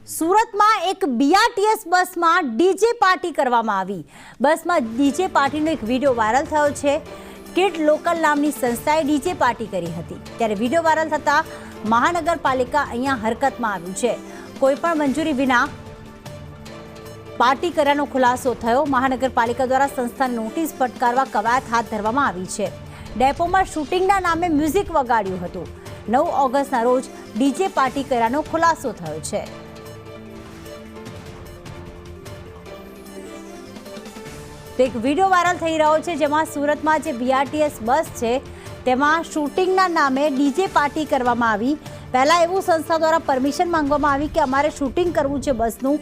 સુરતમાં એક બીઆરટીએસ બસમાં ડીજે પાર્ટી કરવામાં આવી। બસમાં ડીજે પાર્ટીનો એક વિડીયો વાયરલ થયો છે। કિડ લોકલ નામની સંસ્થાએ ડીજે પાર્ટી કરી હતી, ત્યારે વિડીયો વાયરલ થતા મહાનગરપાલિકા અહીંયા હરકતમાં આવ્યું છે। કોઈપણ મંજૂરી વિના પાર્ટી કર્યાનો ખુલાસો થયો। મહાનગરપાલિકા દ્વારા સંસ્થાને નોટિસ ફટકારવા કવાયત હાથ ધરવામાં આવી છે। ડેપોમાં શૂટિંગના નામે મ્યુઝિક વગાડ્યું હતું। 9 ઓગસ્ટના રોજ ડીજે પાર્ટી કર્યાનો ખુલાસો થયો છે। એક વિડીયો વાયરલ થઈ રહ્યો છે, જેમાં સુરતમાં જે બીઆરટીએસ બસ છે તેમાં શૂટિંગના નામે ડીજે પાર્ટી કરવામાં આવી। પહેલાં એવું સંસ્થા દ્વારા પરમિશન માંગવામાં આવી કે અમારે શૂટિંગ કરવું છે બસનું।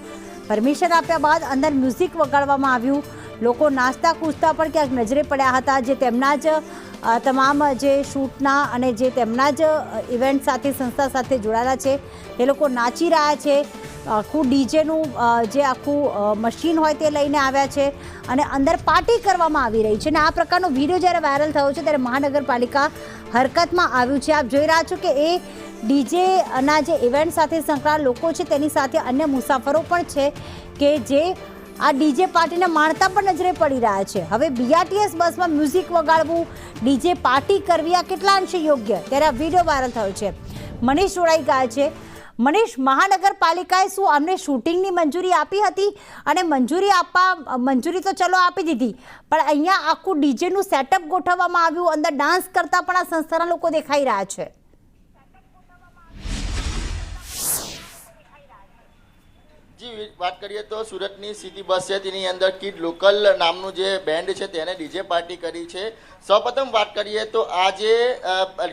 પરમિશન આપ્યા બાદ અંદર મ્યુઝિક વગાડવામાં આવ્યું। લોકો નાચતા કૂદતા પણ ક્યાંક નજરે પડ્યા હતા, જે તેમના જ તમામ જે શૂટના અને જે તેમના જ ઇવેન્ટ સાથે સંસ્થા સાથે જોડાયેલા છે એ લોકો નાચી રહ્યા છે। આખું ડીજેનું જે આખું મશીન હોય તે લઈને આવ્યા છે અને અંદર પાર્ટી કરવામાં આવી રહી છે। અને આ પ્રકારનો વિડીયો જ્યારે વાયરલ થયો છે ત્યારે મહાનગરપાલિકા હરકતમાં આવ્યું છે। આપ જોઈ રહ્યા છો કે એ ડીજેના જે ઇવેન્ટ સાથે સંકળાયેલા લોકો છે તેની સાથે અન્ય મુસાફરો પણ છે કે જે આ ડીજે પાર્ટીને માણતા પણ નજરે પડી રહ્યા છે। હવે બીઆરટીએસ બસમાં મ્યુઝિક વગાડવું, ડીજે પાર્ટી કરવી આ કેટલા અંશે યોગ્ય, ત્યારે આ વિડીયો વાયરલ થયો છે। મનીષ જોડાઈ ગયા છે। મનીષ, મહાનગરપાલિકાએ શું અમને શૂટિંગની મંજૂરી આપી હતી? અને મંજૂરી તો ચલો આપી દીધી, પણ અહીંયા આખું ડીજેનું સેટઅપ ગોઠવવામાં આવ્યું, અંદર ડાન્સ કરતા પણ આ સંસ્થાના લોકો દેખાઈ રહ્યા છે। જી, વાત કરીએ તો સુરતની સિટી બસ છે તેની અંદર કિડ લોકલ નામનું જે બેન્ડ છે તેને ડીજે પાર્ટી કરી છે। સૌપ્રથમ વાત કરીએ તો આ જે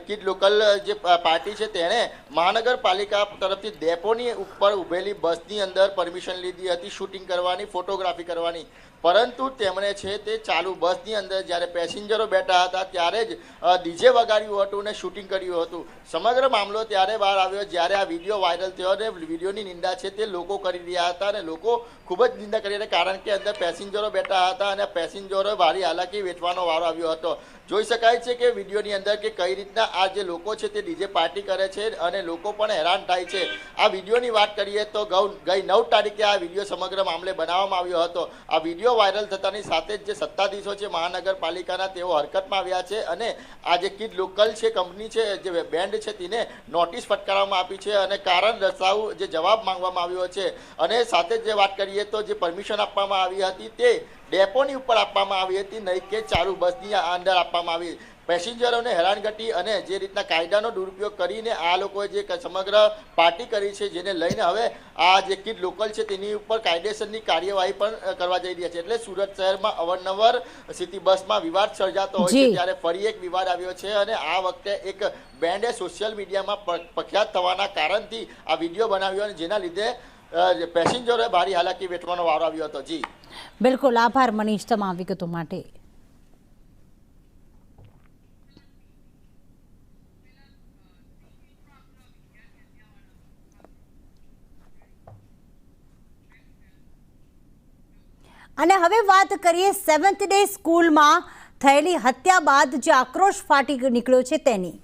કિડ લોકલ જે પાર્ટી છે તેણે મહાનગરપાલિકા તરફથી ડેપોની ઉપર ઊભેલી બસની અંદર પરમિશન લીધી હતી શૂટિંગ કરવાની, ફોટોગ્રાફી કરવાની, પરંતુ તેમણે છે તે ચાલુ બસની અંદર જ્યારે પેસેન્જરો બેઠા હતા ત્યારે જ ડીજે વગાડ્યું હતું અને શૂટિંગ કર્યું હતું। સમગ્ર મામલો ત્યારે બહાર આવ્યો જ્યારે આ વિડીયો વાયરલ થયો અને વિડીયોની નિંદા છે તે લોકો કરી રહ્યા હતા અને લોકો ખૂબ જ નિંદા કરી રહ્યા, કારણ કે અંદર પેસેન્જરો બેઠા હતા અને પેસેન્જરો ભારી હાલાકી વેઠવાનો વારો આવ્યો હતો। જોઈ શકાય છે કે વિડીયોની અંદર કે કઈ રીતના આ જે લોકો છે તે ડીજે પાર્ટી કરે છે અને લોકો પણ હેરાન થાય છે। આ વિડીયોની વાત કરીએ તો ગઈ 9 તારીખે આ વિડીયો સમગ્ર મામલે બનાવવામાં આવ્યો હતો। આ વિડીયો વાયરલ થતાની સાથે જ જે સત્તાધીશો છે મહાનગરપાલિકાના તેઓ હરકતમાં આવ્યા છે અને આ જે કિડ લોકલ છે કંપની છે, જે બેન્ડ છે તેને નોટિસ ફટકારવામાં આપી છે અને કારણ દર્શાવું જે જવાબ માંગવામાં આવ્યો છે। અને સાથે જ જે વાત કરીએ તો જે પરમિશન આપવામાં આવી હતી તે ડેપોની ઉપર આપવામાં આવી હતી, નહીં કે ચાલુ બસની અંદર આપવામાં આવી। પેસેન્જરોને હેરાનગતિ અને જે રીતના કાયદાનો દુરુપયોગ કરીને આ લોકોએ જે સમગ્ર પાર્ટી કરી છે, જેને લઈને હવે આ જે કિડ લોકલ છે તેની ઉપર કાયદેસરની કાર્યવાહી પણ કરવા જઈ રહ્યા છે। એટલે સુરત શહેરમાં અવારનવાર સિટી બસમાં વિવાદ સર્જાતો હોય છે, ત્યારે ફરી એક વિવાદ આવ્યો છે અને આ વખતે એક બેન્ડે સોશિયલ મીડિયામાં પ્રખ્યાત થવાના કારણથી આ વિડીયો બનાવ્યો અને જેના લીધે પેસેન્જરોએ ભારી હાલાકી વેઠવાનો વારો આવ્યો હતો। જી બિલકુલ, આભાર મનીષ તમામ વિગતો માટે। અને હવે વાત કરીએ 7th ડે સ્કૂલમાં થયેલી હત્યા બાદ જે આક્રોશ ફાટી નીકળ્યો છે તેની।